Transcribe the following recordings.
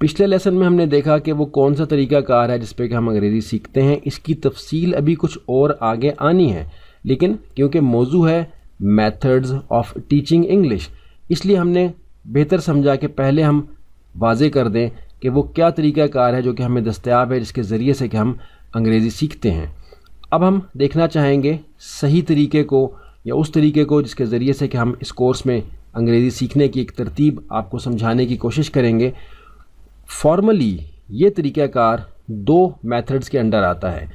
پچھلے لیسن میں ہم نے دیکھا کہ وہ کون سا طریقہ کار ہے جس پہ کہ ہم انگریزی سیکھتے ہیں. اس کی تفصیل ابھی کچھ اور آگے آنی ہے، لیکن کیونکہ موضوع ہے میتھڈز آف ٹیچنگ انگلش، اس لیے ہم نے بہتر سمجھا کہ پہلے ہم واضح کر دیں کہ وہ کیا طریقہ کار ہے جو کہ ہمیں دستیاب ہے جس کے ذریعے سے کہ ہم انگریزی سیکھتے ہیں. اب ہم دیکھنا چاہیں گے صحیح طریقے کو یا اس طریقے کو جس کے ذریعے سے کہ ہم اس کورس میں انگریزی سیکھنے کی ایک ترتیب آپ کو سمجھانے کی کوشش کریں گے. فارملی یہ طریقہ کار 2 میتھڈز کے انڈر آتا ہے.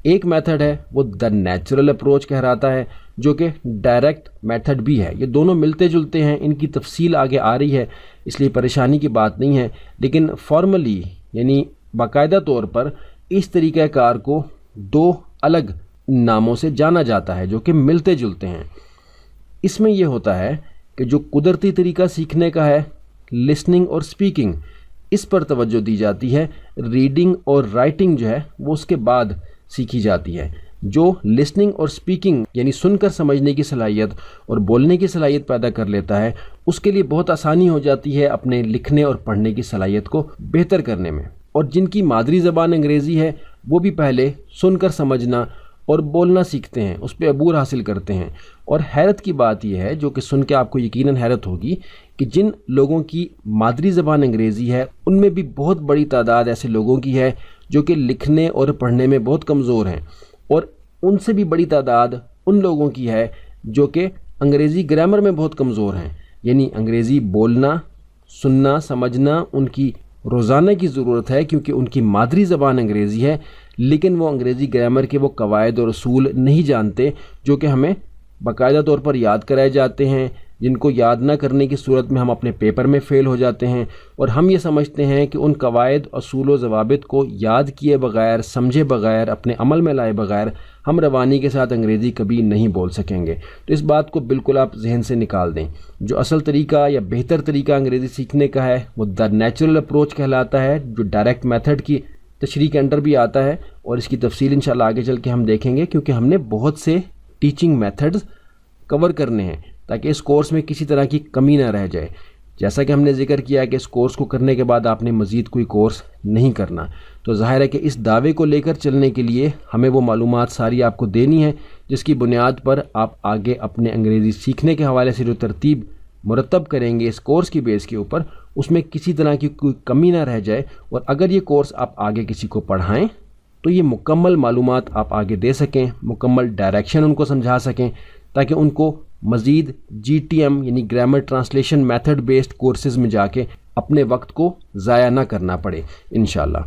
ایک میتھڈ ہے وہ دا نیچرل اپروچ کہلاتا ہے، جو کہ ڈائریکٹ میتھڈ بھی ہے. یہ دونوں ملتے جلتے ہیں، ان کی تفصیل آگے آ رہی ہے، اس لیے پریشانی کی بات نہیں ہے. لیکن فارملی یعنی باقاعدہ طور پر اس طریقہ کار کو 2 الگ ناموں سے جانا جاتا ہے جو کہ ملتے جلتے ہیں. اس میں یہ ہوتا ہے کہ جو قدرتی طریقہ سیکھنے کا ہے لسننگ اور اسپیکنگ، اس پر توجہ دی جاتی ہے. ریڈنگ اور رائٹنگ جو ہے وہ اس کے بعد سیکھی جاتی ہے. جو لسننگ اور اسپیکنگ یعنی سن کر سمجھنے کی صلاحیت اور بولنے کی صلاحیت پیدا کر لیتا ہے، اس کے لیے بہت آسانی ہو جاتی ہے اپنے لکھنے اور پڑھنے کی صلاحیت کو بہتر کرنے میں. اور جن کی مادری زبان انگریزی ہے وہ بھی پہلے سن کر سمجھنا اور بولنا سیکھتے ہیں، اس پہ عبور حاصل کرتے ہیں. اور حیرت کی بات یہ ہے، جو کہ سن کے آپ کو یقیناً حیرت ہوگی، کہ جن لوگوں کی مادری زبان انگریزی ہے ان میں بھی بہت بڑی تعداد ایسے لوگوں کی ہے جو کہ لکھنے اور پڑھنے میں بہت کمزور ہیں. اور ان سے بھی بڑی تعداد ان لوگوں کی ہے جو کہ انگریزی گرامر میں بہت کمزور ہیں. یعنی انگریزی بولنا، سننا، سمجھنا ان کی روزانہ کی ضرورت ہے کیونکہ ان کی مادری زبان انگریزی ہے، لیکن وہ انگریزی گرامر کے وہ قواعد اور اصول نہیں جانتے جو کہ ہمیں باقاعدہ طور پر یاد کرائے جاتے ہیں، جن کو یاد نہ کرنے کی صورت میں ہم اپنے پیپر میں فیل ہو جاتے ہیں. اور ہم یہ سمجھتے ہیں کہ ان قواعد، اصول و ضوابط کو یاد کیے بغیر، سمجھے بغیر، اپنے عمل میں لائے بغیر ہم روانی کے ساتھ انگریزی کبھی نہیں بول سکیں گے. تو اس بات کو بالکل آپ ذہن سے نکال دیں. جو اصل طریقہ یا بہتر طریقہ انگریزی سیکھنے کا ہے وہ دا نیچرل اپروچ کہلاتا ہے، جو ڈائریکٹ میتھڈ کی تشریح کے انڈر بھی آتا ہے. اور اس کی تفصیل انشاءاللہ آگے چل کے ہم دیکھیں گے، کیونکہ ہم نے بہت سے ٹیچنگ میتھڈز کور کرنے ہیں تاکہ اس کورس میں کسی طرح کی کمی نہ رہ جائے. جیسا کہ ہم نے ذکر کیا کہ اس کورس کو کرنے کے بعد آپ نے مزید کوئی کورس نہیں کرنا، تو ظاہر ہے کہ اس دعوے کو لے کر چلنے کے لیے ہمیں وہ معلومات ساری آپ کو دینی ہے جس کی بنیاد پر آپ آگے اپنے انگریزی سیکھنے کے حوالے سے جو ترتیب مرتب کریں گے اس کورس کی بیس کے اوپر، اس میں کسی طرح کی کوئی کمی نہ رہ جائے. اور اگر یہ کورس آپ آگے کسی کو پڑھائیں تو یہ مکمل معلومات آپ آگے دے سکیں، مکمل ڈائریکشن ان کو سمجھا سکیں، تاکہ ان کو مزید GTM یعنی grammar translation method based courses میں جا کے اپنے وقت کو ضائع نہ کرنا پڑے انشاءاللہ.